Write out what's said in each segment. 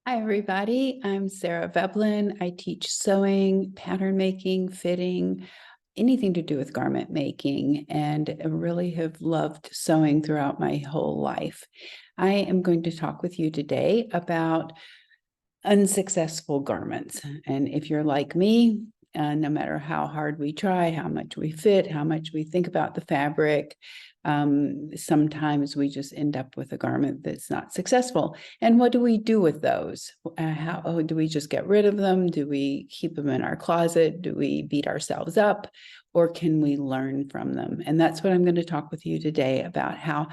Hi, everybody. I'm Sarah Veblen. I teach sewing, pattern making, fitting, anything to do with garment making, and I really have loved sewing throughout my whole life. I am going to talk with you today about unsuccessful garments. And if you're like me, no matter how hard we try, how much we fit, how much we think about the fabric, sometimes we just end up with a garment that's not successful. And what do we do with those? How do we just get rid of them? Do we keep them in our closet? Do we beat ourselves up? Or can we learn from them? And that's what I'm going to talk with you today about, how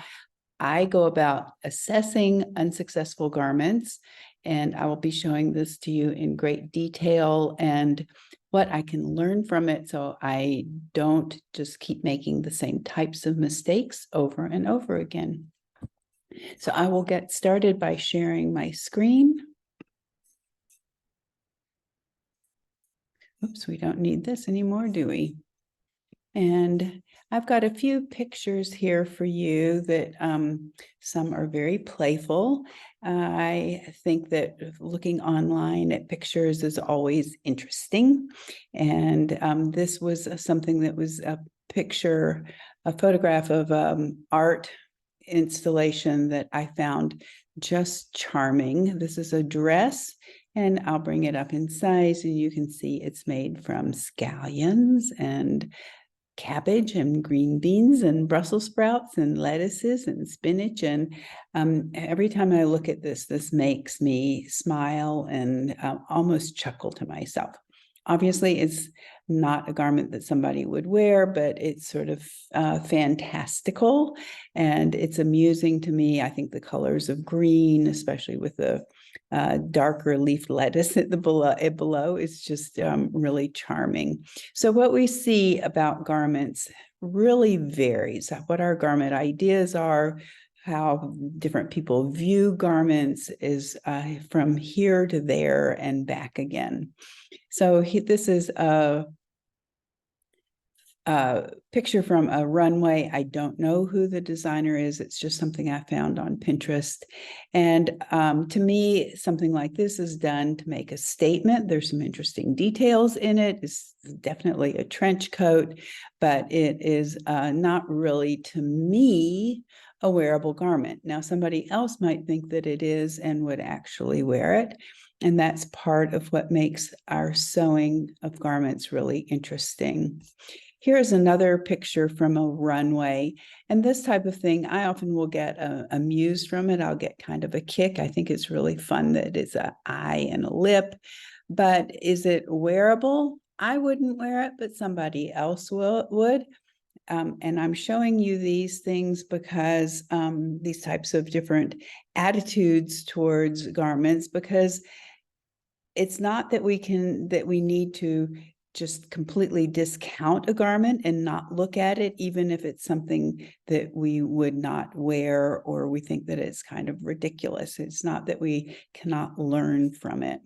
I go about assessing unsuccessful garments, and I will be showing this to you in great detail and what I can learn from it so I don't just keep making the same types of mistakes over and over again. So I will get started by sharing my screen. Oops, we don't need this anymore, do we? And I've got a few pictures here for you that some are very playful. I think that looking online at pictures is always interesting. And this was something that was a picture, a photograph of art installation that I found just charming. This is a dress, and I'll bring it up in size, and you can see it's made from scallions and cabbage and green beans and Brussels sprouts and lettuces and spinach. And every time I look at this makes me smile and almost chuckle to myself. Obviously, it's not a garment that somebody would wear, but it's sort of fantastical, and it's amusing to me. I think the colors of green, especially with the darker leaf lettuce at the below is just really charming. So what we see about garments really varies. What our garment ideas are, how different people view garments is from here to there and back again. So this is a picture from a runway. I don't know who the designer is. It's just something I found on Pinterest. And to me, something like this is done to make a statement. There's some interesting details in it. It's definitely a trench coat, but it is not really, to me, a wearable garment. Now, somebody else might think that it is and would actually wear it. And that's part of what makes our sewing of garments really interesting. Here's another picture from a runway. And this type of thing, I often will get amused from it. I'll get kind of a kick. I think it's really fun that it's an eye and a lip. But is it wearable? I wouldn't wear it, but somebody else would. And I'm showing you these things because these types of different attitudes towards garments, because it's not that we need to just completely discount a garment and not look at it, even if it's something that we would not wear or we think that it's kind of ridiculous. It's not that we cannot learn from it.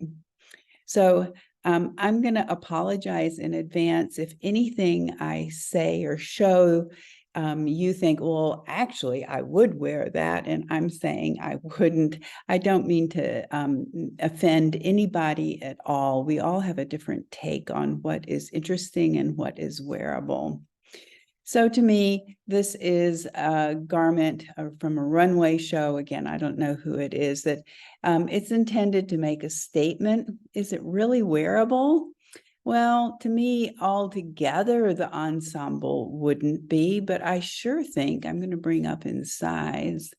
So I'm going to apologize in advance if anything I say or show you think, well, actually, I would wear that, and I'm saying I wouldn't. I don't mean to offend anybody at all. We all have a different take on what is interesting and what is wearable. So to me, this is a garment from a runway show. Again, I don't know who it is. That it's intended to make a statement. Is it really wearable? Well, to me, altogether, the ensemble wouldn't be, but I sure think, I'm going to bring up in size,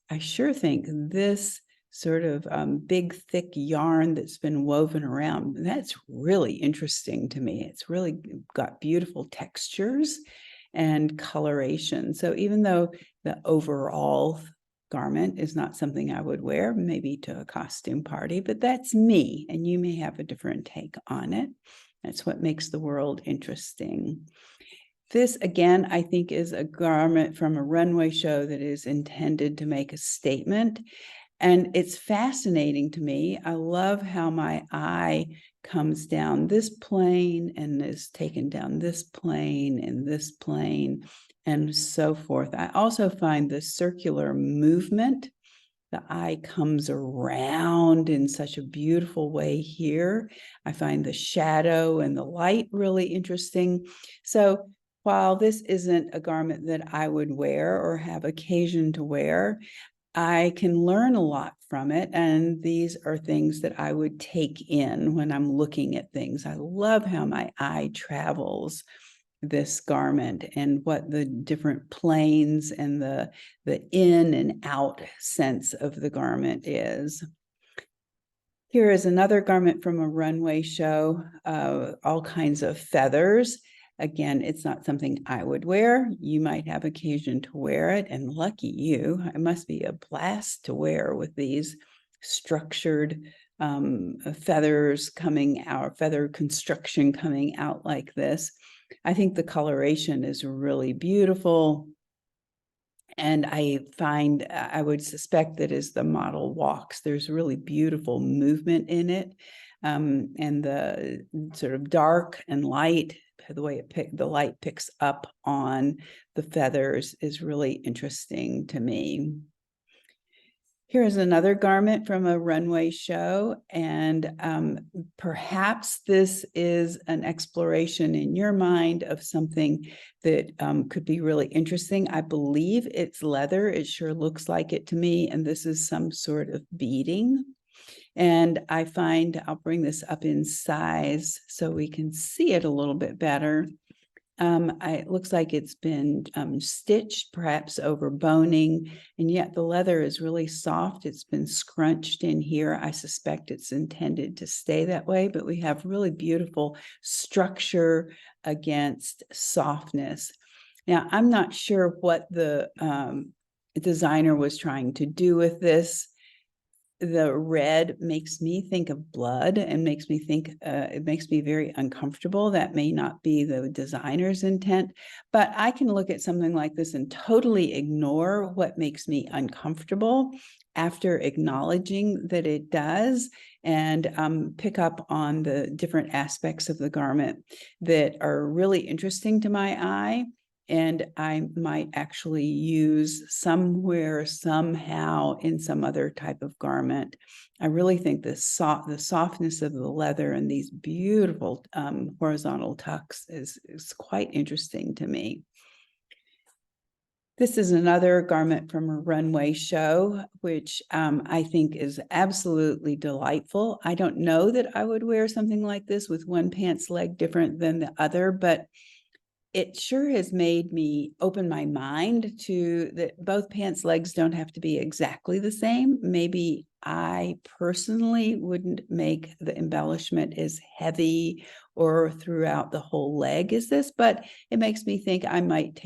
I sure think this sort of big, thick yarn that's been woven around, that's really interesting to me. It's really got beautiful textures and coloration. So even though the overall garment is not something I would wear, maybe to a costume party, but that's me, and you may have a different take on it. That's what makes the world interesting. This, again, I think is a garment from a runway show that is intended to make a statement. And it's fascinating to me. I love how my eye comes down this plane and is taken down this plane and this plane and so forth. I also find the circular movement The eye comes around in such a beautiful way here. I find the shadow and the light really interesting. So while this isn't a garment that I would wear or have occasion to wear, I can learn a lot from it. And these are things that I would take in when I'm looking at things. I love how my eye travels this garment and what the different planes and the in and out sense of the garment is. Here is another garment from a runway show, all kinds of feathers. Again, it's not something I would wear. You might have occasion to wear it, and lucky you. It must be a blast to wear with these structured feathers coming out, feather construction coming out like this. I think the coloration is really beautiful. And I find, I would suspect that as the model walks, there's really beautiful movement in it. And the sort of dark and light, the way the light picks up on the feathers is really interesting to me. Here's another garment from a runway show, and perhaps this is an exploration in your mind of something that could be really interesting. I believe it's leather. It sure looks like it to me, and this is some sort of beading. And I find, I'll bring this up in size so we can see it a little bit better. It looks like it's been stitched, perhaps over boning, and yet the leather is really soft. It's been scrunched in here. I suspect it's intended to stay that way, but we have really beautiful structure against softness. Now, I'm not sure what the designer was trying to do with this. The red makes me think of blood and makes me think, it makes me very uncomfortable. That may not be the designer's intent, but I can look at something like this and totally ignore what makes me uncomfortable after acknowledging that it does, and pick up on the different aspects of the garment that are really interesting to my eye. And I might actually use somewhere, somehow, in some other type of garment. I really think the softness of the leather and these beautiful horizontal tucks is quite interesting to me. This is another garment from a runway show, which I think is absolutely delightful. I don't know that I would wear something like this with one pant's leg different than the other, but it sure has made me open my mind to that both pants legs don't have to be exactly the same. Maybe I personally wouldn't make the embellishment as heavy or throughout the whole leg as this, but it makes me think I might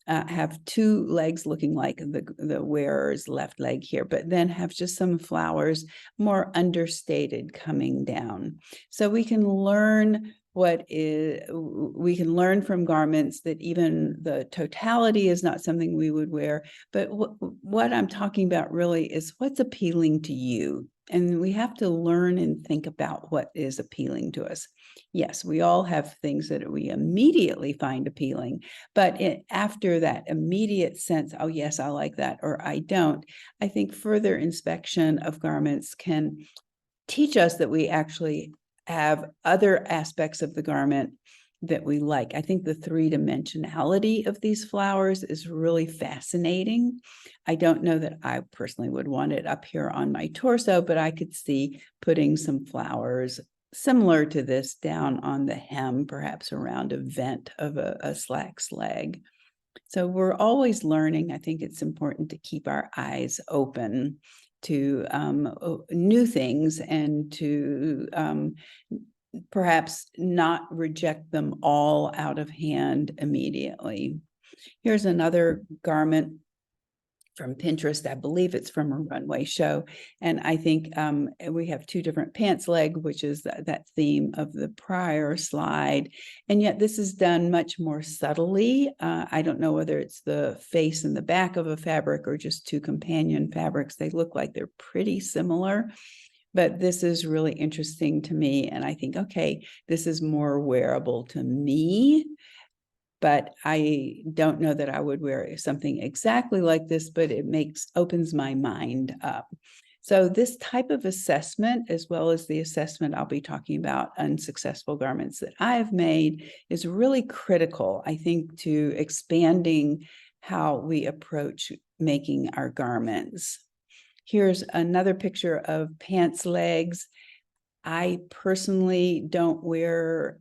have two legs looking like the wearer's left leg here, but then have just some flowers more understated coming down. So we can learn from garments that even the totality is not something we would wear, but what I'm talking about really is what's appealing to you. And we have to learn and think about what is appealing to us. Yes, we all have things that we immediately find appealing, but after that immediate sense, oh yes, I like that, or I don't, I think further inspection of garments can teach us that we actually have other aspects of the garment that we like. I think the three-dimensionality of these flowers is really fascinating. I don't know that I personally would want it up here on my torso, but I could see putting some flowers similar to this down on the hem, perhaps around a vent of a slacks leg. So we're always learning. I think it's important to keep our eyes open to new things and to perhaps not reject them all out of hand immediately. Here's another garment from Pinterest. I believe it's from a runway show. And I think we have two different pants leg, which is that theme of the prior slide. And yet this is done much more subtly. I don't know whether it's the face and the back of a fabric or just two companion fabrics. They look like they're pretty similar. But this is really interesting to me. And I think, okay, this is more wearable to me. but I don't know that I would wear something exactly like this, but it opens my mind up. So this type of assessment, as well as the assessment I'll be talking about, unsuccessful garments that I've made, is really critical, I think, to expanding how we approach making our garments. Here's another picture of pants legs. I personally don't wear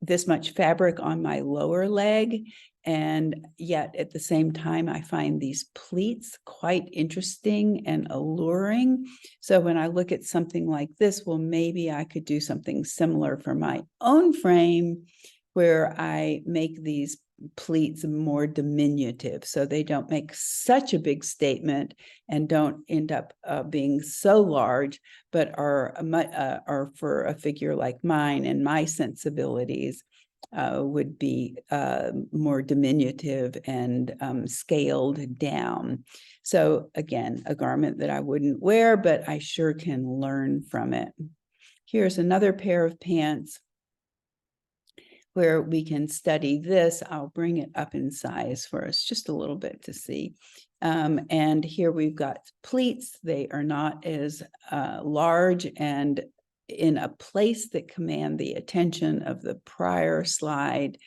this much fabric on my lower leg, and yet at the same time, I find these pleats quite interesting and alluring. So when I look at something like this, well, maybe I could do something similar for my own frame, where I make these pleats more diminutive, so they don't make such a big statement and don't end up being so large, but are for a figure like mine and my sensibilities would be more diminutive and scaled down. So again, a garment that I wouldn't wear, but I sure can learn from it. Here's another pair of pants where we can study this. I'll bring it up in size for us just a little bit to see. And here we've got pleats. They are not as large and in a place that command the attention of the prior slide.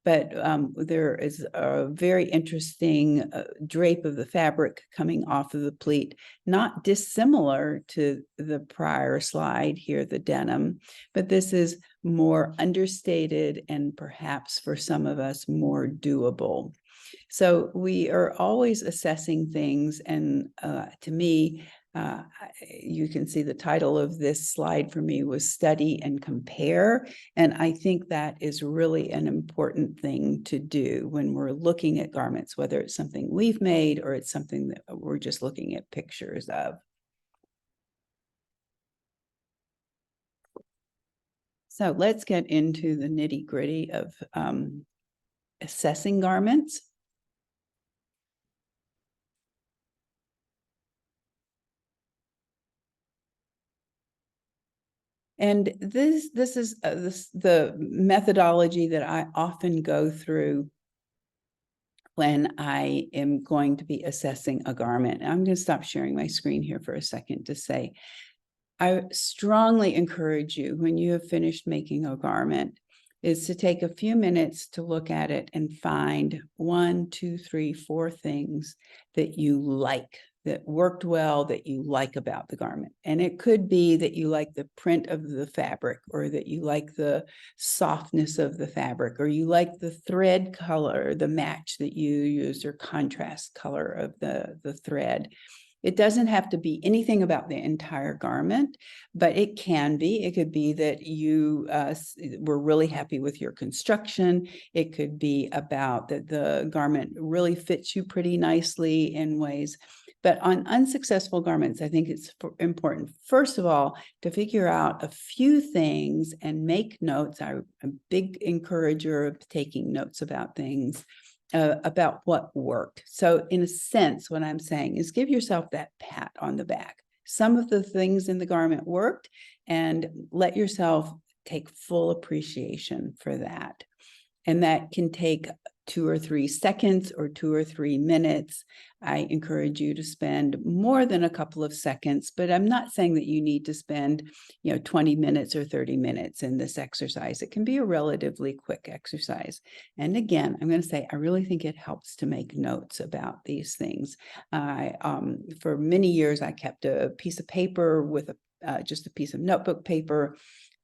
But there is a very interesting drape of the fabric coming off of the pleat, not dissimilar to the prior slide here, the denim, but this is more understated and perhaps for some of us more doable. So we are always assessing things, and to me, you can see the title of this slide for me was Study and Compare. And I think that is really an important thing to do when we're looking at garments, whether it's something we've made or it's something that we're just looking at pictures of. So let's get into the nitty-gritty of assessing garments. And this is the methodology that I often go through when I am going to be assessing a garment. I'm going to stop sharing my screen here for a second to say, I strongly encourage you, when you have finished making a garment, is to take a few minutes to look at it and find 1, 2, 3, 4 things that you like, that worked well, that you like about the garment. And it could be that you like the print of the fabric, or that you like the softness of the fabric, or you like the thread color, the match that you used, or contrast color of the thread. It doesn't have to be anything about the entire garment, but it can be. It could be that you were really happy with your construction. It could be about that the garment really fits you pretty nicely in ways. But on unsuccessful garments, I think it's important, first of all, to figure out a few things and make notes. I'm a big encourager of taking notes about things. About what worked. So in a sense, what I'm saying is give yourself that pat on the back. Some of the things in the garment worked, and let yourself take full appreciation for that. And that can take 2 or 3 seconds or 2 or 3 minutes. I encourage you to spend more than a couple of seconds, but I'm not saying that you need to spend, 20 minutes or 30 minutes in this exercise. It can be a relatively quick exercise. And again, I'm going to say, I really think it helps to make notes about these things. For many years, I kept a piece of paper with just a piece of notebook paper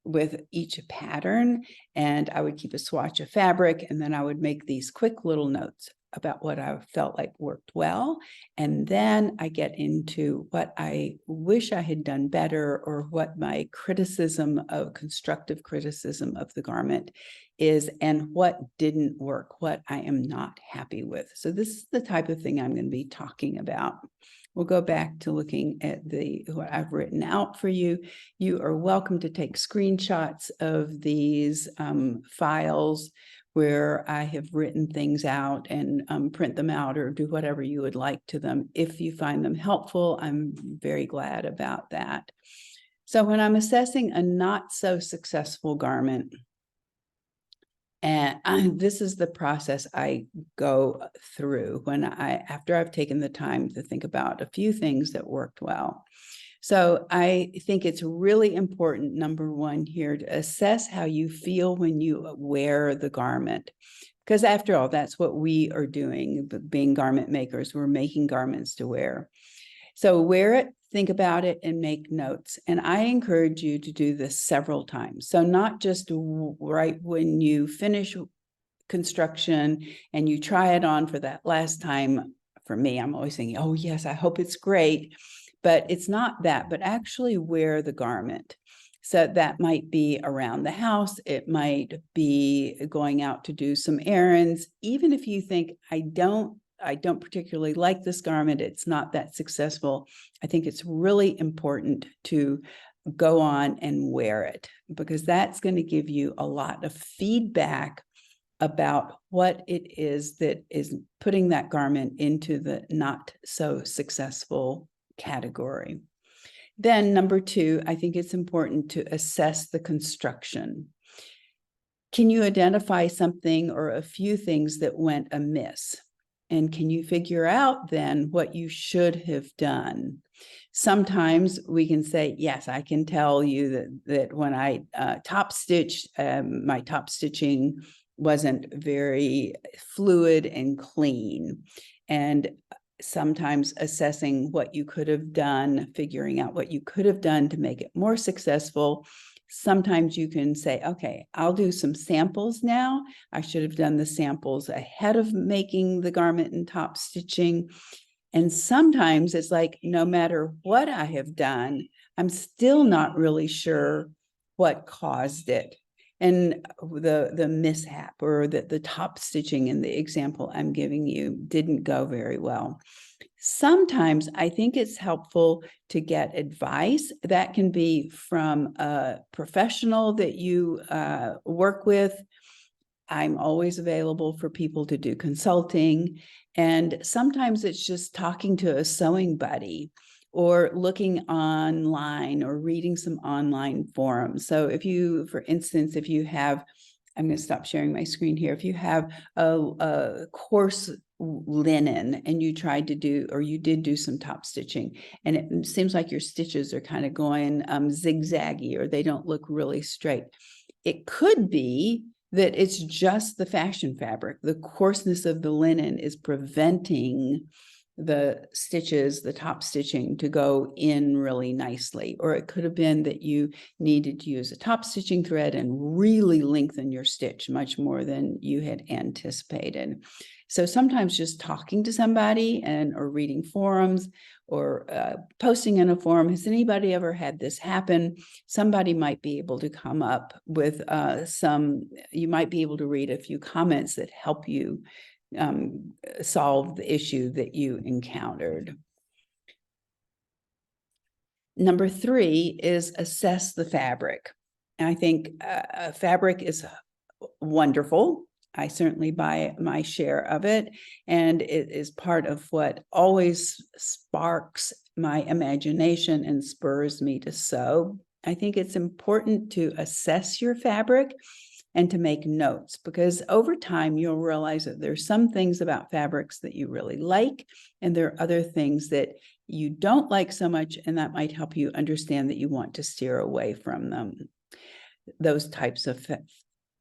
with each pattern, and I would keep a swatch of fabric, and then I would make these quick little notes about what I felt like worked well. And then I get into what I wish I had done better, or what my constructive criticism of the garment is, and what didn't work, what I am not happy with. So this is the type of thing I'm going to be talking about. We'll go back to looking at what I've written out for you. You are welcome to take screenshots of these files where I have written things out, and print them out or do whatever you would like to them. If you find them helpful, I'm very glad about that. So when I'm assessing a not so successful garment, And this is the process I go through after I've taken the time to think about a few things that worked well. So I think it's really important, number one here, to assess how you feel when you wear the garment. Because after all, that's what we are doing, being garment makers. We're making garments to wear. So wear it, think about it, and make notes. And I encourage you to do this several times. So not just right when you finish construction and you try it on for that last time. For me, I'm always thinking, oh yes, I hope it's great. But it's not that, but actually wear the garment. So that might be around the house. It might be going out to do some errands. Even if you think, I don't particularly like this garment, it's not that successful, I think it's really important to go on and wear it, because that's going to give you a lot of feedback about what it is that is putting that garment into the not so successful category. Then number two, I think it's important to assess the construction. Can you identify something or a few things that went amiss? And can you figure out then what you should have done? Sometimes we can say, yes, I can tell you that when I top stitched, my top stitching wasn't very fluid and clean. And sometimes assessing what you could have done, figuring out what you could have done to make it more successful. Sometimes you can say, okay, I'll do some samples now. I should have done the samples ahead of making the garment and top stitching. And sometimes it's like, no matter what I have done, I'm still not really sure what caused it. And the mishap or the top stitching in the example I'm giving you didn't go very well. Sometimes I think it's helpful to get advice. That can be from a professional that you work with. I'm always available for people to do consulting. And sometimes it's just talking to a sewing buddy or looking online or reading some online forums. So if you, for instance, if you have, I'm going to stop sharing my screen here. If you have a coarse linen and you tried to do, or you did do some top stitching, and it seems like your stitches are kind of going zigzaggy, or they don't look really straight, it could be that it's just the fashion fabric. The coarseness of the linen is preventing the stitches, the top stitching, to go in really nicely. Or it could have been that you needed to use a top stitching thread and really lengthen your stitch much more than you had anticipated. So sometimes just talking to somebody or reading forums or posting in a forum, has anybody ever had this happen? Somebody might be able to come up with you might be able to read a few comments that help you solve the issue that you encountered. Number three is assess the fabric. And I think fabric is wonderful. I certainly buy my share of it, and it is part of what always sparks my imagination and spurs me to sew. I think it's important to assess your fabric and to make notes, because over time you'll realize that there's some things about fabrics that you really like, and there are other things that you don't like so much, and that might help you understand that you want to steer away from them, those types of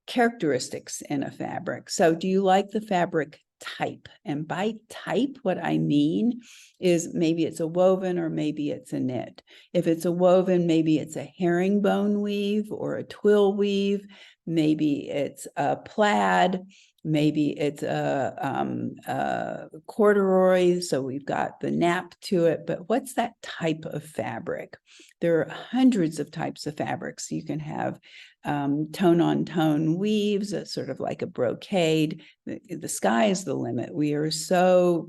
characteristics in a fabric. So do you like the fabric type? And by type, what I mean is maybe it's a woven or maybe it's a knit. If it's a woven, maybe it's a herringbone weave or a twill weave. Maybe it's a plaid. Maybe it's a corduroy. So we've got the nap to it. But what's that type of fabric? There are hundreds of types of fabrics. You can have tone-on-tone weaves, sort of like a brocade. The sky is the limit. We are so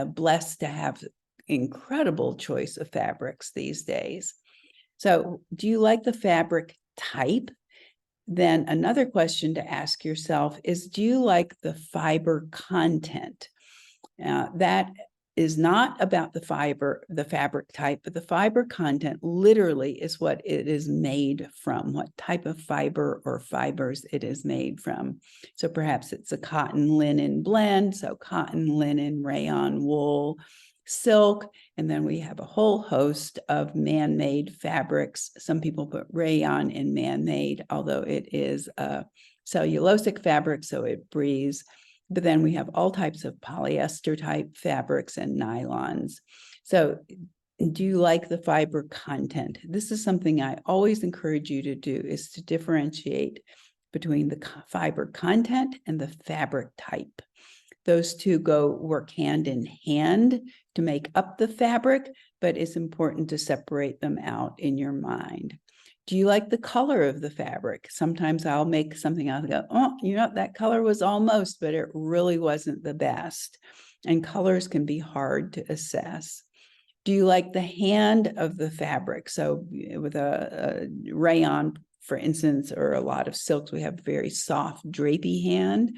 blessed to have incredible choice of fabrics these days. So do you like the fabric type? Then another question to ask yourself is, do you like the fiber content? That is not about the fabric type, but the fiber content literally is what it is made from, what type of fiber or fibers it is made from. So perhaps it's a cotton linen blend, so cotton, linen, rayon, wool, silk, and then we have a whole host of man-made fabrics. Some people put rayon in man-made, although it is a cellulosic fabric, so it breathes. But then we have all types of polyester type fabrics and nylons. So do you like the fiber content? This is something I always encourage you to do, is to differentiate between the fiber content and the fabric type. Those two work hand in hand to make up the fabric, but it's important to separate them out in your mind. Do you like the color of the fabric? Sometimes I'll make something out and go, oh, that color was almost, but it really wasn't the best. And colors can be hard to assess. Do you like the hand of the fabric? So with a rayon, for instance, or a lot of silks, we have very soft drapey hand.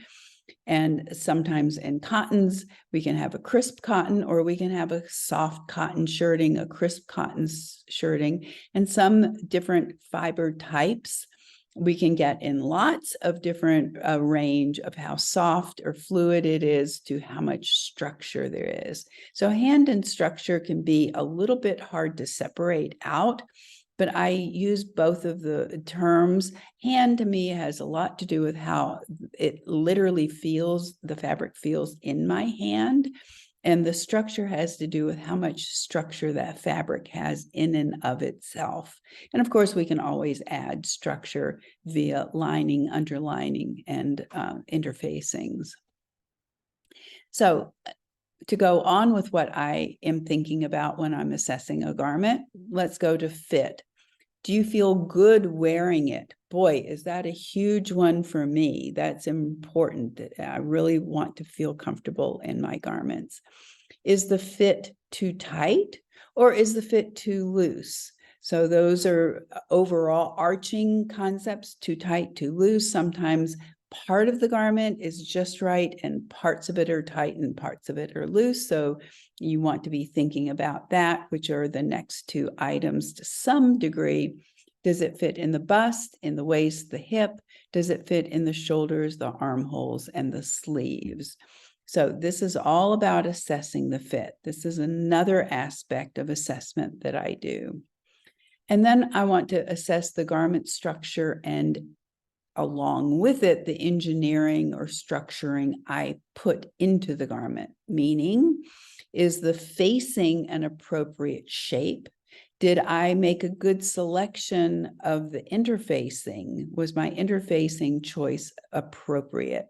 And sometimes in cottons, we can have a crisp cotton, or we can have a soft cotton shirting, a crisp cotton shirting, and some different fiber types we can get in lots of different range of how soft or fluid it is to how much structure there is. So hand and structure can be a little bit hard to separate out, but I use both of the terms. Hand to me has a lot to do with how it literally feels, the fabric feels in my hand. And the structure has to do with how much structure that fabric has in and of itself. And of course, we can always add structure via lining, underlining, and interfacings. So to go on with what I am thinking about when I'm assessing a garment, let's go to fit. Do you feel good wearing it? Boy, is that a huge one for me. That's important. I really want to feel comfortable in my garments. Is the fit too tight, or is the fit too loose? So those are overall arching concepts: too tight, too loose. Sometimes part of the garment is just right and parts of it are tight and parts of it are loose. So you want to be thinking about that, which are the next two items to some degree. Does it fit in the bust, in the waist, the hip? Does it fit in the shoulders, the armholes, and the sleeves? So this is all about assessing the fit. This is another aspect of assessment that I do. And then I want to assess the garment structure, and along with it, the engineering or structuring I put into the garment. Meaning, is the facing an appropriate shape? Did I make a good selection of the interfacing? Was my interfacing choice appropriate?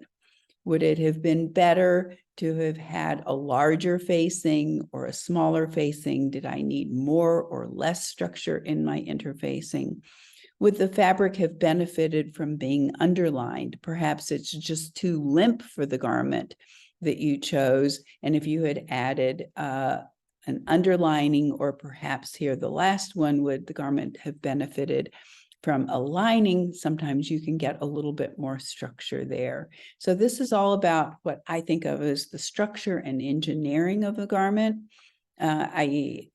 Would it have been better to have had a larger facing or a smaller facing? Did I need more or less structure in my interfacing? Would the fabric have benefited from being underlined? Perhaps it's just too limp for the garment that you chose. And if you had added an underlining, or perhaps here the last one, would the garment have benefited from a lining? Sometimes you can get a little bit more structure there. So this is all about what I think of as the structure and engineering of the garment. I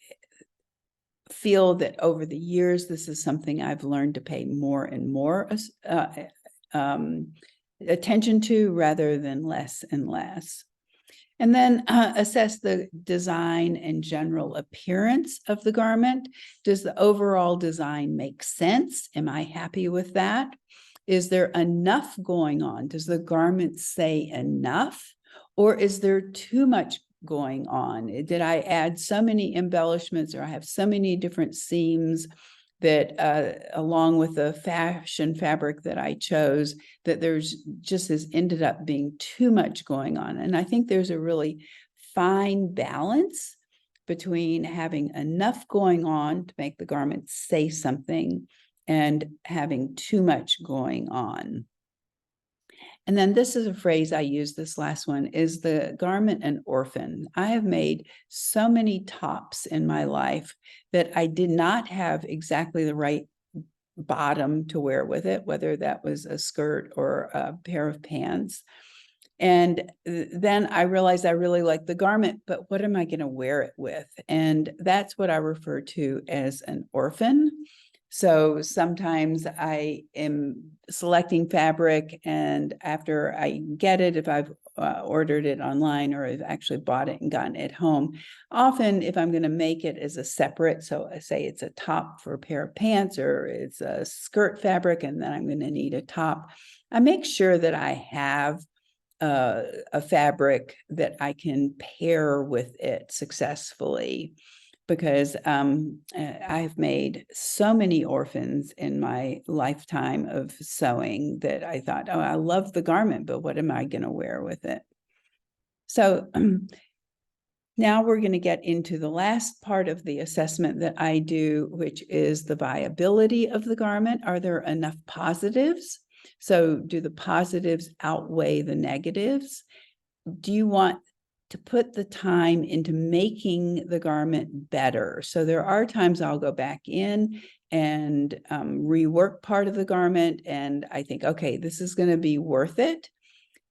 feel that over the years, this is something I've learned to pay more and more attention to, rather than less and less. And then assess the design and general appearance of the garment. Does the overall design make sense? Am I happy with that? Is there enough going on? Does the garment say enough? Or is there too much going on? Did I add so many embellishments, or I have so many different seams that along with the fashion fabric that I chose, that there's just has ended up being too much going on? And I think there's a really fine balance between having enough going on to make the garment say something and having too much going on. And then this is a phrase I use, this last one: is the garment an orphan? I have made so many tops in my life that I did not have exactly the right bottom to wear with it, whether that was a skirt or a pair of pants. And then I realized I really like the garment, but what am I going to wear it with? And that's what I refer to as an orphan. So sometimes I am selecting fabric, and after I get it, if I've ordered it online or I've actually bought it and gotten it home, often if I'm going to make it as a separate, so I say it's a top for a pair of pants, or it's a skirt fabric, and then I'm going to need a top, I make sure that I have a fabric that I can pair with it successfully, because I've made so many orphans in my lifetime of sewing that I thought, oh, I love the garment, but what am I going to wear with it? So now we're going to get into the last part of the assessment that I do, which is the viability of the garment. Are there enough positives? So do the positives outweigh the negatives? Do you want to put the time into making the garment better? So there are times I'll go back in and rework part of the garment, and I think, okay, this is going to be worth it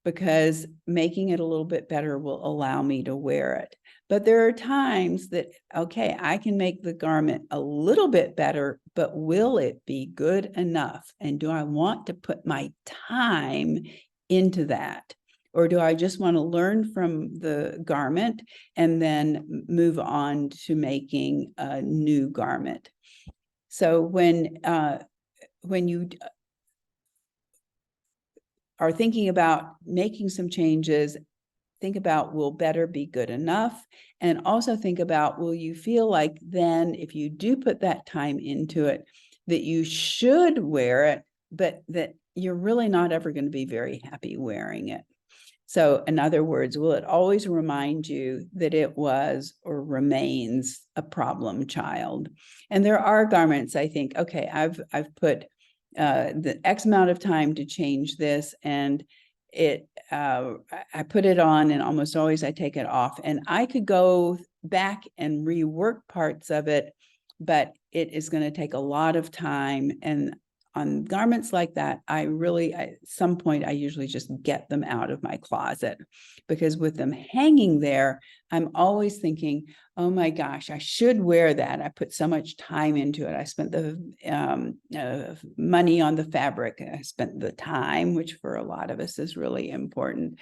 because making it a little bit better will allow me to wear it. But there are times that, okay, I can make the garment a little bit better, but will it be good enough? And do I want to put my time into that? Or do I just want to learn from the garment and then move on to making a new garment? So when you are thinking about making some changes, think about, will better be good enough? And also think about, will you feel like then, if you do put that time into it, that you should wear it, but that you're really not ever going to be very happy wearing it? So in other words, will it always remind you that it was or remains a problem child? And there are garments, I think, okay, I've put the X amount of time to change this, and I put it on, and almost always I take it off, and I could go back and rework parts of it, but it is going to take a lot of time. And on garments like that, at some point, I usually just get them out of my closet, because with them hanging there, I'm always thinking, oh my gosh, I should wear that. I put so much time into it. I spent the money on the fabric. I spent the time, which for a lot of us is really important.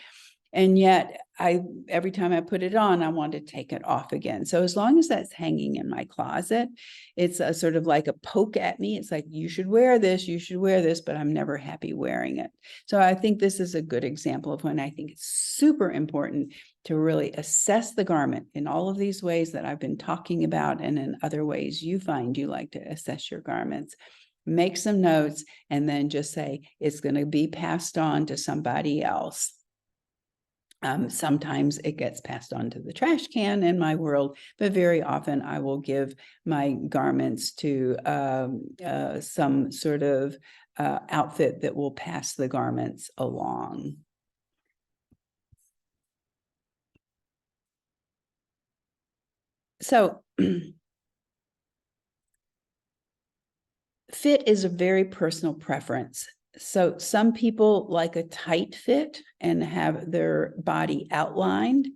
And yet every time I put it on, I want to take it off again. So as long as that's hanging in my closet, it's a sort of like a poke at me. It's like, you should wear this, but I'm never happy wearing it. So I think this is a good example of when I think it's super important to really assess the garment in all of these ways that I've been talking about, and in other ways you find you like to assess your garments. Make some notes, and then just say, it's going to be passed on to somebody else. Sometimes it gets passed on to the trash can in my world, but very often I will give my garments to some sort of outfit that will pass the garments along. So fit is a very personal preference. So some people like a tight fit and have their body outlined.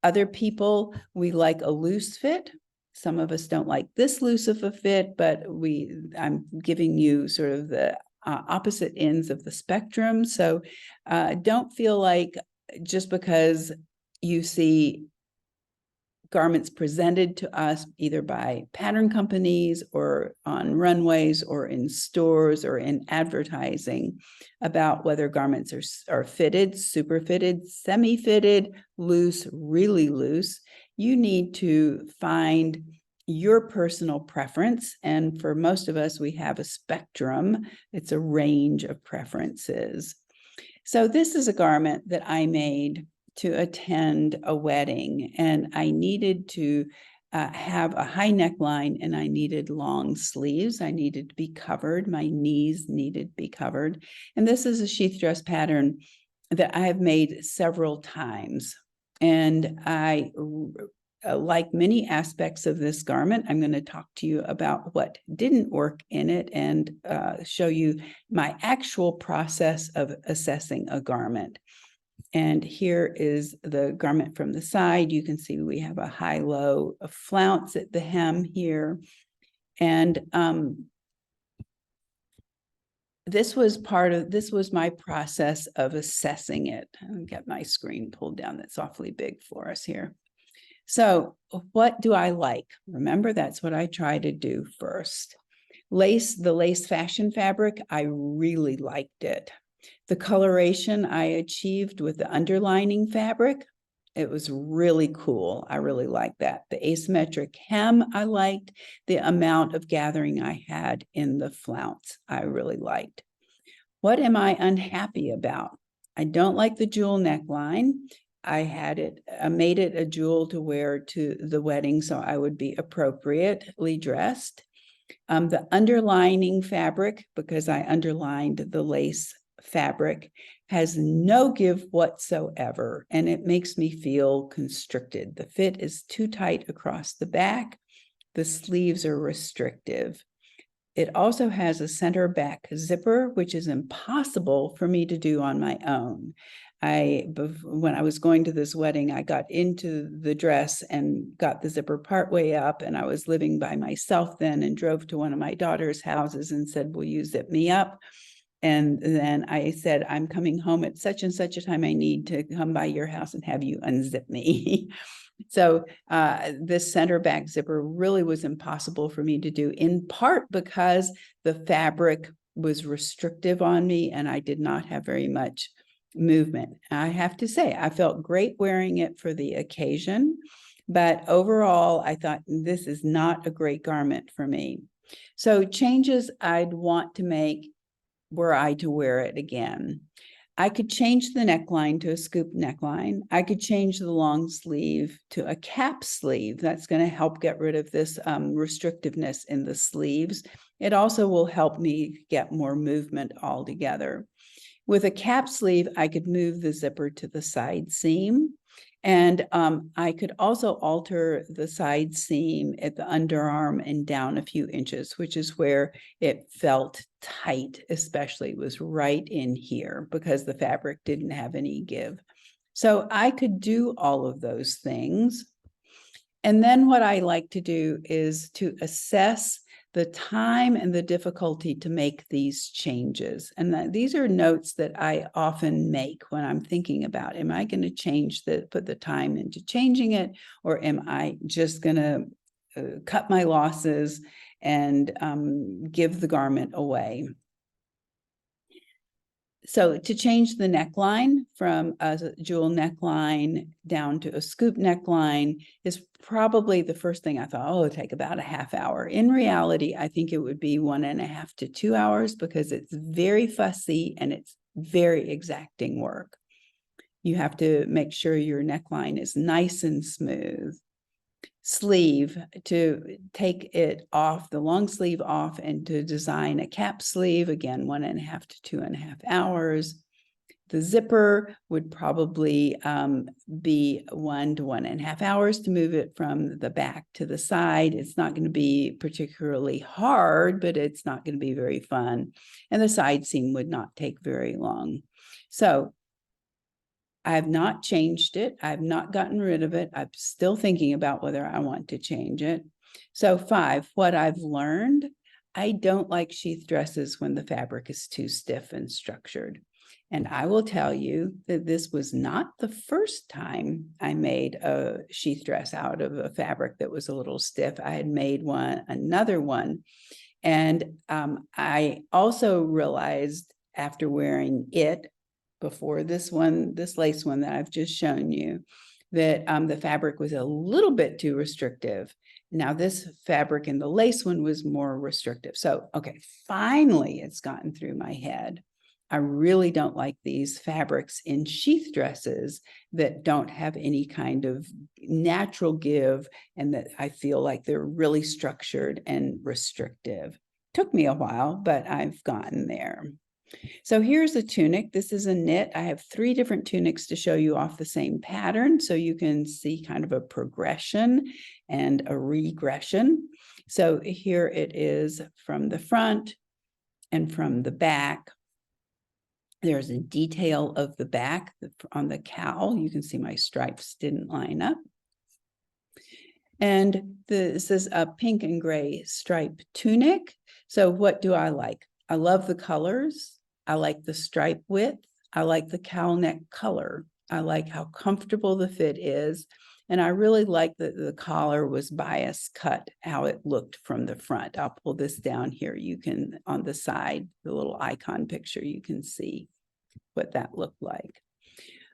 Other people, we like a loose fit. Some of us don't like this loose of a fit, but I'm giving you sort of the opposite ends of the spectrum. So don't feel like just because you see garments presented to us either by pattern companies or on runways or in stores or in advertising about whether garments are fitted, super fitted, semi-fitted, loose, really loose. You need to find your personal preference. And for most of us, we have a spectrum. It's a range of preferences. So this is a garment that I made to attend a wedding, and I needed to have a high neckline, and I needed long sleeves. I needed to be covered. My knees needed to be covered. And this is a sheath dress pattern that I have made several times. And I like many aspects of this garment. I'm going to talk to you about what didn't work in it and show you my actual process of assessing a garment. And here is the garment from the side. You can see we have a high-low flounce at the hem here. And this was my process of assessing it. I'll get my screen pulled down. That's awfully big for us here. So what do I like? Remember, that's what I try to do first. The lace fashion fabric, I really liked it. The coloration I achieved with the underlining fabric, it was really cool. I really liked that. The asymmetric hem, I liked. The amount of gathering I had in the flounce, I really liked. What am I unhappy about? I don't like the jewel neckline. I made it a jewel to wear to the wedding, so I would be appropriately dressed. The underlining fabric, because I underlined the lace fabric, has no give whatsoever, and it makes me feel constricted. The fit is too tight across the back. The sleeves are restrictive. It also has a center back zipper, which is impossible for me to do on my own. When I was going to this wedding, I got into the dress and got the zipper partway up, and I was living by myself then and drove to one of my daughter's houses and said, "Will you zip me up?" And then I said, "I'm coming home at such and such a time. I need to come by your house and have you unzip me." So this center back zipper really was impossible for me to do, in part because the fabric was restrictive on me and I did not have very much movement. I have to say, I felt great wearing it for the occasion, but overall, I thought this is not a great garment for me. So changes I'd want to make were I to wear it again. I could change the neckline to a scoop neckline. I could change the long sleeve to a cap sleeve. That's going to help get rid of this restrictiveness in the sleeves. It also will help me get more movement altogether. With a cap sleeve, I could move the zipper to the side seam. And I could also alter the side seam at the underarm and down a few inches, which is where it felt tight, especially was right in here because the fabric didn't have any give. So I could do all of those things. And then what I like to do is to assess the time and the difficulty to make these changes. And these are notes that I often make when I'm thinking about, am I going to put the time into changing it, or am I just going to cut my losses and give the garment away? So to change the neckline from a jewel neckline down to a scoop neckline is probably the first thing I thought, oh, it'll take about a half hour. In reality, I think it would be 1.5 to 2 hours because it's very fussy and it's very exacting work. You have to make sure your neckline is nice and smooth. Sleeve, to take it off, the long sleeve off, and to design a cap sleeve, again, 1.5 to 2.5 hours. The zipper would probably be 1 to 1.5 hours to move it from the back to the side. It's not going to be particularly hard, but it's not going to be very fun. And the side seam would not take very long. So I have not changed it. I've not gotten rid of it. I'm still thinking about whether I want to change it. So 5, what I've learned, I don't like sheath dresses when the fabric is too stiff and structured. And I will tell you that this was not the first time I made a sheath dress out of a fabric that was a little stiff. I had made another one. And I also realized after wearing it, before this lace one that I've just shown you, that the fabric was a little bit too restrictive. Now this fabric in the lace one was more restrictive. So, okay, finally it's gotten through my head. I really don't like these fabrics in sheath dresses that don't have any kind of natural give and that I feel like they're really structured and restrictive. Took me a while, but I've gotten there. So here's a tunic. This is a knit. I have 3 different tunics to show you off the same pattern so you can see kind of a progression and a regression. So here it is from the front and from the back. There's a detail of the back on the cowl. You can see my stripes didn't line up. And this is a pink and gray stripe tunic. So what do I like? I love the colors. I like the stripe width. I like the cowl neck color. I like how comfortable the fit is. And I really like that the collar was bias cut, how it looked from the front. I'll pull this down here. You can, on the side, the little icon picture, you can see what that looked like.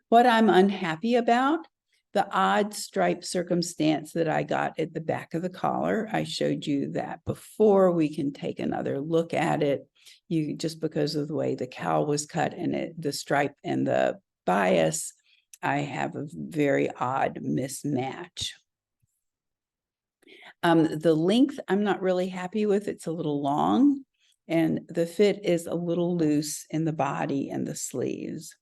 What I'm unhappy about, the odd stripe circumstance that I got at the back of the collar. I showed you that before. We can take another look at it. Just because of the way the cowl was cut and the stripe and the bias, I have a very odd mismatch. The length, I'm not really happy with. It's a little long, and the fit is a little loose in the body and the sleeves.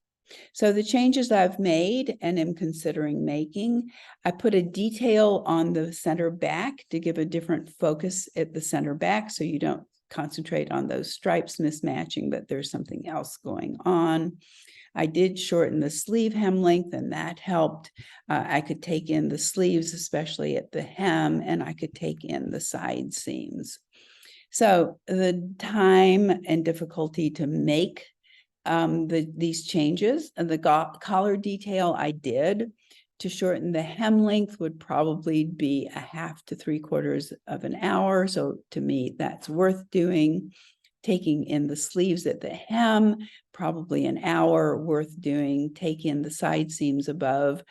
So the changes I've made and am considering making, I put a detail on the center back to give a different focus at the center back, so you don't concentrate on those stripes mismatching, but there's something else going on. I did shorten the sleeve hem length, and that helped. I could take in the sleeves, especially at the hem, and I could take in the side seams. So the time and difficulty to make these changes, and the collar detail I did to shorten the hem length would probably be 1/2 to 3/4 of an hour. So to me, that's worth doing. Taking in the sleeves at the hem, probably an hour, worth doing. Take in the side seams above.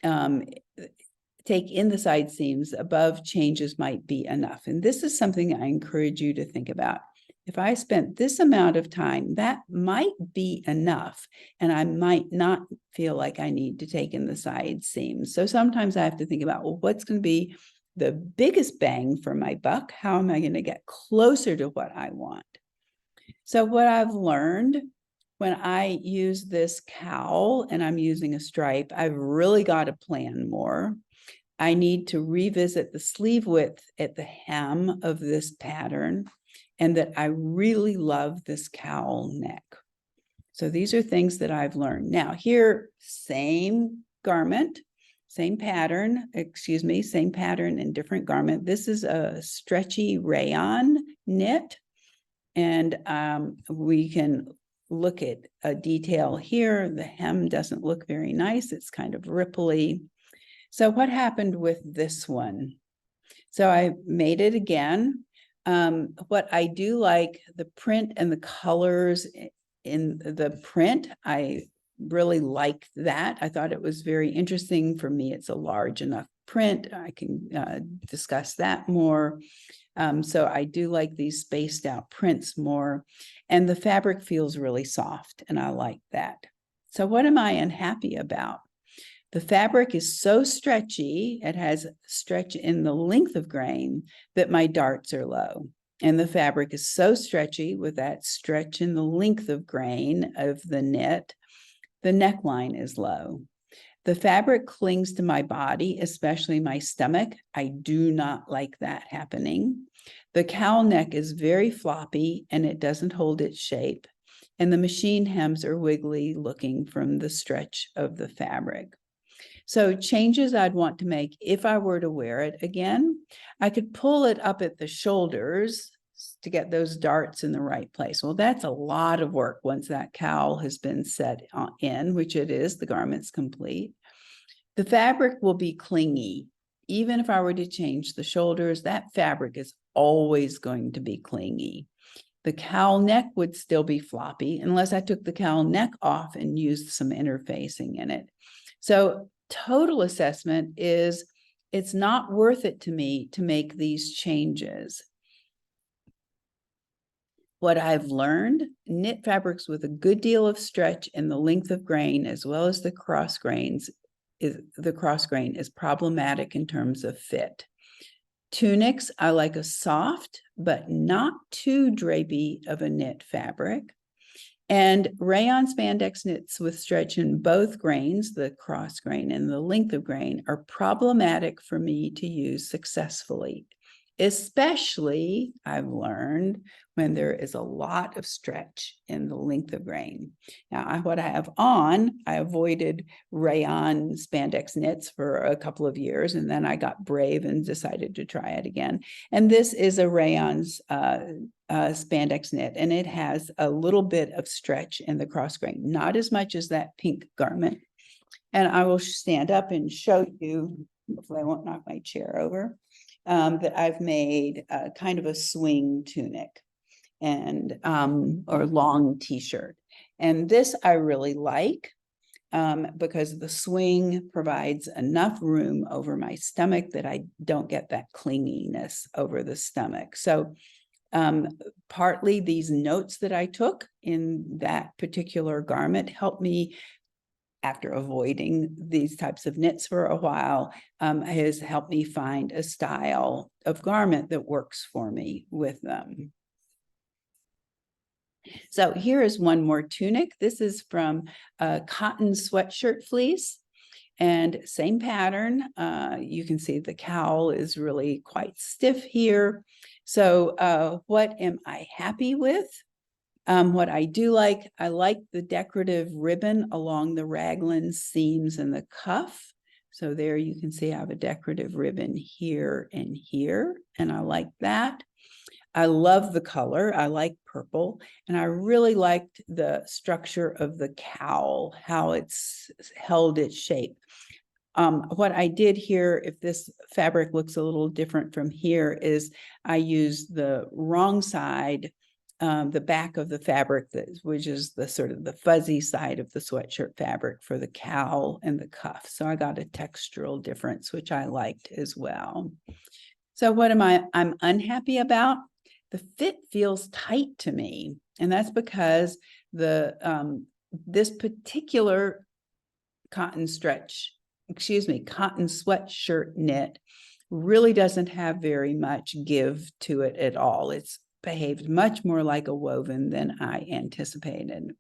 Take in the side seams above, changes might be enough. And this is something I encourage you to think about. If I spent this amount of time, that might be enough, and I might not feel like I need to take in the side seams. So sometimes I have to think about, well, what's going to be the biggest bang for my buck? How am I going to get closer to what I want? So what I've learned when I use this cowl and I'm using a stripe, I've really got to plan more. I need to revisit the sleeve width at the hem of this pattern, and that I really love this cowl neck. So these are things that I've learned. Now here, same garment, same pattern, same pattern and different garment. This is a stretchy rayon knit, and we can look at a detail here. The hem doesn't look very nice. It's kind of ripply. So what happened with this one? So I made it again. What I do like, the print and the colors in the print, I really liked that. I thought it was very interesting. For me, it's a large enough print. I can discuss that more. So I do like these spaced out prints more. And the fabric feels really soft, and I like that. So what am I unhappy about? The fabric is so stretchy, it has stretch in the length of grain that my darts are low. And the fabric is so stretchy with that stretch in the length of grain of the knit, the neckline is low. The fabric clings to my body, especially my stomach. I do not like that happening. The cowl neck is very floppy and it doesn't hold its shape. And the machine hems are wiggly looking from the stretch of the fabric. So changes I'd want to make if I were to wear it again, I could pull it up at the shoulders to get those darts in the right place. Well, that's a lot of work once that cowl has been set in, which it is, the garment's complete. The fabric will be clingy. Even if I were to change the shoulders, that fabric is always going to be clingy. The cowl neck would still be floppy unless I took the cowl neck off and used some interfacing in it. So total assessment is it's not worth it to me to make these changes. What I've learned, knit fabrics with a good deal of stretch in the length of grain, as well as the cross grain is problematic in terms of fit. Tunics, I like a soft, but not too drapey of a knit fabric. And rayon spandex knits with stretch in both grains, the cross grain and the length of grain, are problematic for me to use successfully, especially I've learned when there is a lot of stretch in the length of grain. Now, what I have on, I avoided rayon spandex knits for a couple of years, and then I got brave and decided to try it again. And this is a rayon spandex knit, and it has a little bit of stretch in the cross grain, not as much as that pink garment. And I will stand up and show you, hopefully I won't knock my chair over, that I've made kind of a swing tunic and or long t-shirt. And this I really like because the swing provides enough room over my stomach that I don't get that clinginess over the stomach. So partly these notes that I took in that particular garment helped me, after avoiding these types of knits for a while, has helped me find a style of garment that works for me with them. So here is one more tunic. This is from a cotton sweatshirt fleece, and same pattern. You can see the cowl is really quite stiff here. So what am I happy with? What I do like, I like the decorative ribbon along the raglan seams and the cuff. So there you can see I have a decorative ribbon here and here, and I like that. I love the color. I like purple, and I really liked the structure of the cowl, how it's held its shape. What I did here, if this fabric looks a little different from here, is I used the wrong side, the back of the fabric, which is the sort of the fuzzy side of the sweatshirt fabric for the cowl and the cuff. So I got a textural difference, which I liked as well. So what I'm unhappy about? The fit feels tight to me. And that's because this particular cotton sweatshirt knit really doesn't have very much give to it at all. It's behaved much more like a woven than I anticipated.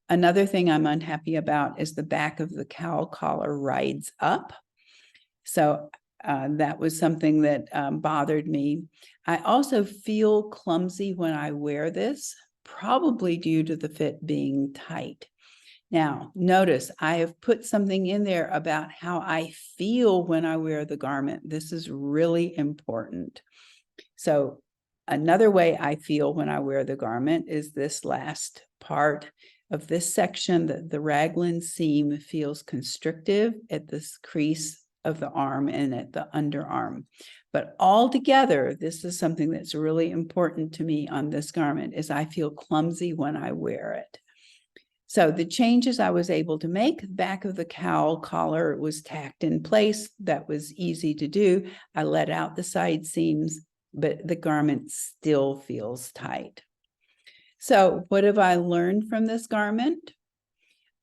Another thing I'm unhappy about is the back of the cowl collar rides up. So that was something that bothered me. I also feel clumsy when I wear this, probably due to the fit being tight. Now, notice I have put something in there about how I feel when I wear the garment. This is really important. So another way I feel when I wear the garment is this last part of this section, that the raglan seam feels constrictive at this crease of the arm and at the underarm. But altogether, this is something that's really important to me on this garment, is I feel clumsy when I wear it. So the changes I was able to make, the back of the cowl collar was tacked in place. That was easy to do. I let out the side seams, but the garment still feels tight. So what have I learned from this garment?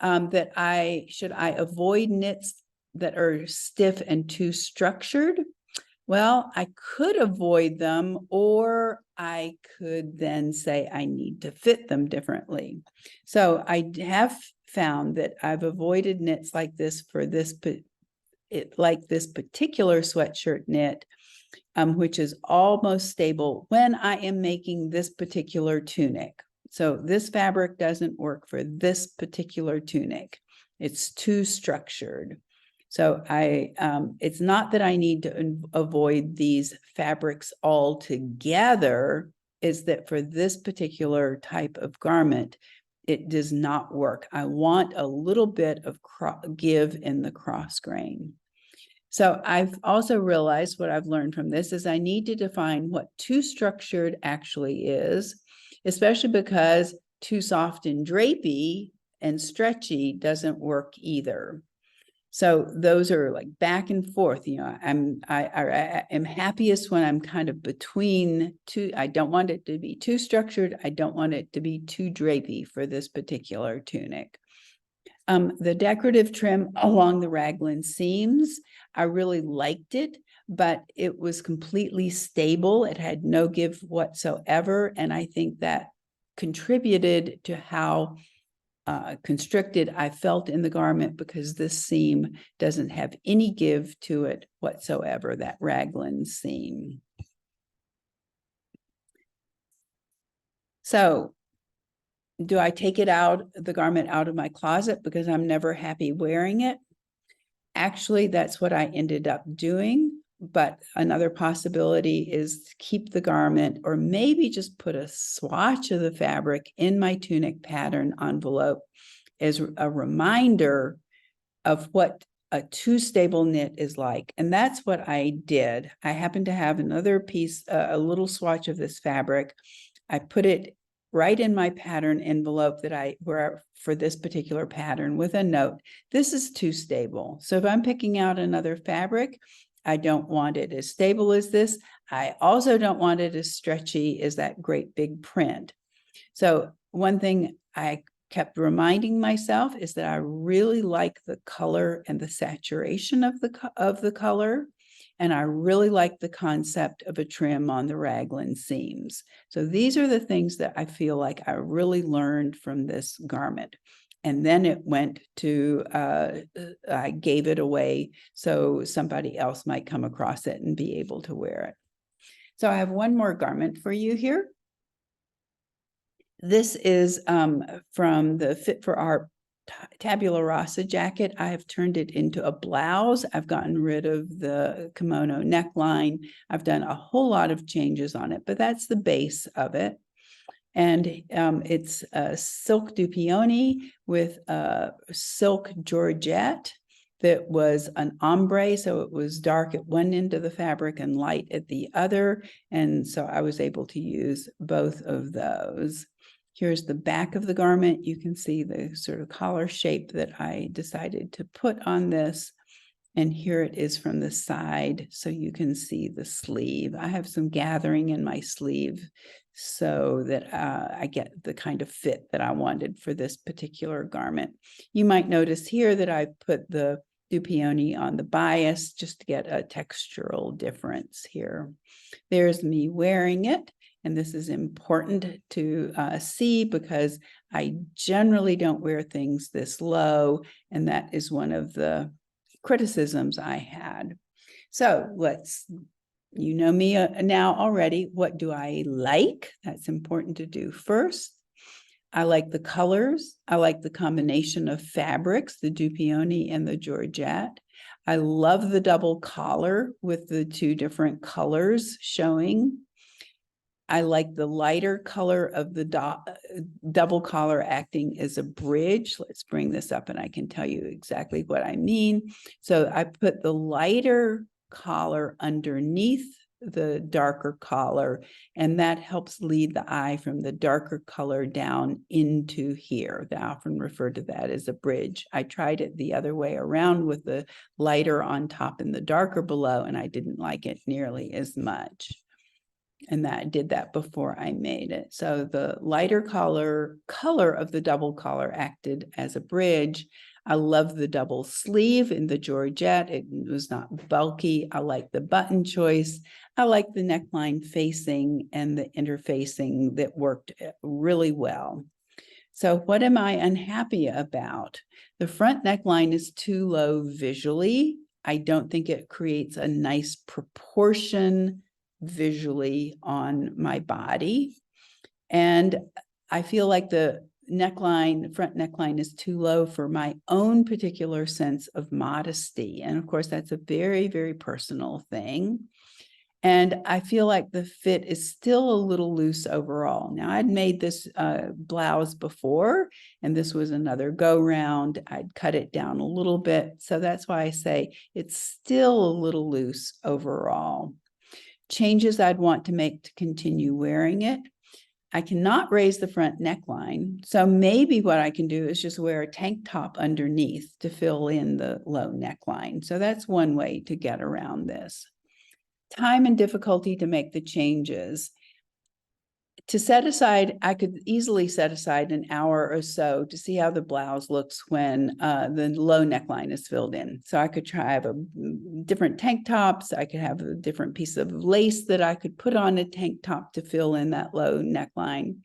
That should I avoid knits that are stiff and too structured? Well, I could avoid them, or I could then say I need to fit them differently. So I have found that I've avoided knits like this for this, like this particular sweatshirt knit, which is almost stable when I am making this particular tunic. So this fabric doesn't work for this particular tunic. It's too structured. So it's not that I need to avoid these fabrics altogether, is that for this particular type of garment, it does not work. I want a little bit of give in the cross grain. So I've also realized what I've learned from this is I need to define what too structured actually is, especially because too soft and drapey and stretchy doesn't work either. So those are like back and forth. You know, I am happiest when I'm kind of between two. I don't want it to be too structured. I don't want it to be too drapey for this particular tunic. The decorative trim along the raglan seams, I really liked it, but it was completely stable. It had no give whatsoever. And I think that contributed to how constricted I felt in the garment, because this seam doesn't have any give to it whatsoever, that raglan seam. So do I take the garment out of my closet because I'm never happy wearing it? Actually, that's what I ended up doing. But another possibility is to keep the garment, or maybe just put a swatch of the fabric in my tunic pattern envelope as a reminder of what a two-stable knit is like. And that's what I did. I happened to have another piece, a little swatch of this fabric. I put it right in my pattern envelope for this particular pattern with a note. This is two-stable. So if I'm picking out another fabric, I don't want it as stable as this. I also don't want it as stretchy as that great big print. So one thing I kept reminding myself is that I really like the color and the saturation of the color. And I really like the concept of a trim on the raglan seams. So these are the things that I feel like I really learned from this garment. And then it went to, I gave it away so somebody else might come across it and be able to wear it. So I have one more garment for you here. This is from the Fit for Art tabula rasa jacket. I have turned it into a blouse. I've gotten rid of the kimono neckline. I've done a whole lot of changes on it, but that's the base of it. And it's a silk dupioni with a silk georgette that was an ombre. So it was dark at one end of the fabric and light at the other. And so I was able to use both of those. Here's the back of the garment. You can see the sort of collar shape that I decided to put on this. And here it is from the side, so you can see the sleeve. I have some gathering in my sleeve so that I get the kind of fit that I wanted for this particular garment. You might notice here that I put the dupioni on the bias just to get a textural difference here. There's me wearing it. And this is important to see because I generally don't wear things this low. And that is one of the criticisms I had. So you know me now already. What do I like? That's important to do first. I like the colors. I like the combination of fabrics, the dupioni and the georgette. I love the double collar with the two different colors showing. I like the lighter color of the double collar acting as a bridge. Let's bring this up and I can tell you exactly what I mean. So I put the lighter collar underneath the darker collar, and that helps lead the eye from the darker color down into here. They often refer to that as a bridge. I tried it the other way around with the lighter on top and the darker below, and I didn't like it nearly as much. And that I did that before I made it. So the lighter color of the double collar acted as a bridge. I love the double sleeve in the georgette. It was not bulky. I like the button choice. I like the neckline facing and the interfacing that worked really well. So what am I unhappy about? The front neckline is too low visually. I don't think it creates a nice proportion visually on my body. And I feel like the front neckline is too low for my own particular sense of modesty. And of course, that's a very, very personal thing. And I feel like the fit is still a little loose overall. Now, I'd made this blouse before, and this was another go round. I'd cut it down a little bit. So that's why I say it's still a little loose overall. Changes I'd want to make to continue wearing it. I cannot raise the front neckline. So maybe what I can do is just wear a tank top underneath to fill in the low neckline. So that's one way to get around this. Time and difficulty to make the changes. To set aside, I could easily set aside an hour or so to see how the blouse looks when the low neckline is filled in. So I could have different tank tops. I could have a different piece of lace that I could put on a tank top to fill in that low neckline.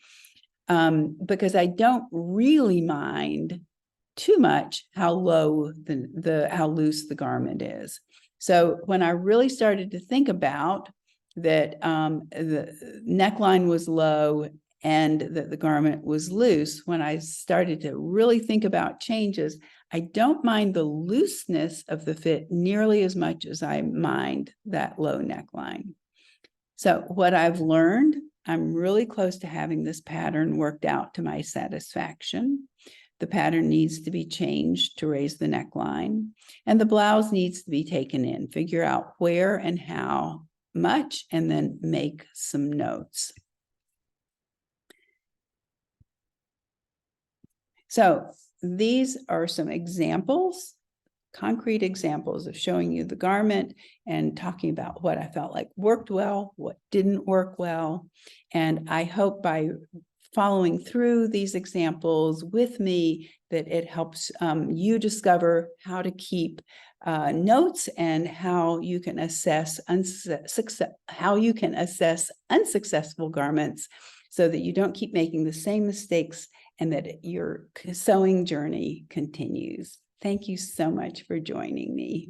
Because I don't really mind too much how low how loose the garment is. So when I really started to think about that the neckline was low and that the garment was loose. When I started to really think about changes, I don't mind the looseness of the fit nearly as much as I mind that low neckline. So what I've learned, I'm really close to having this pattern worked out to my satisfaction. The pattern needs to be changed to raise the neckline, and the blouse needs to be taken in. Figure out where and how much, and then make some notes. So these are some examples, concrete examples of showing you the garment and talking about what I felt like worked well, what didn't work well. And I hope by following through these examples with me that it helps you discover how to keep notes and how you can assess unsuccessful garments so that you don't keep making the same mistakes and that your sewing journey continues. Thank you so much for joining me.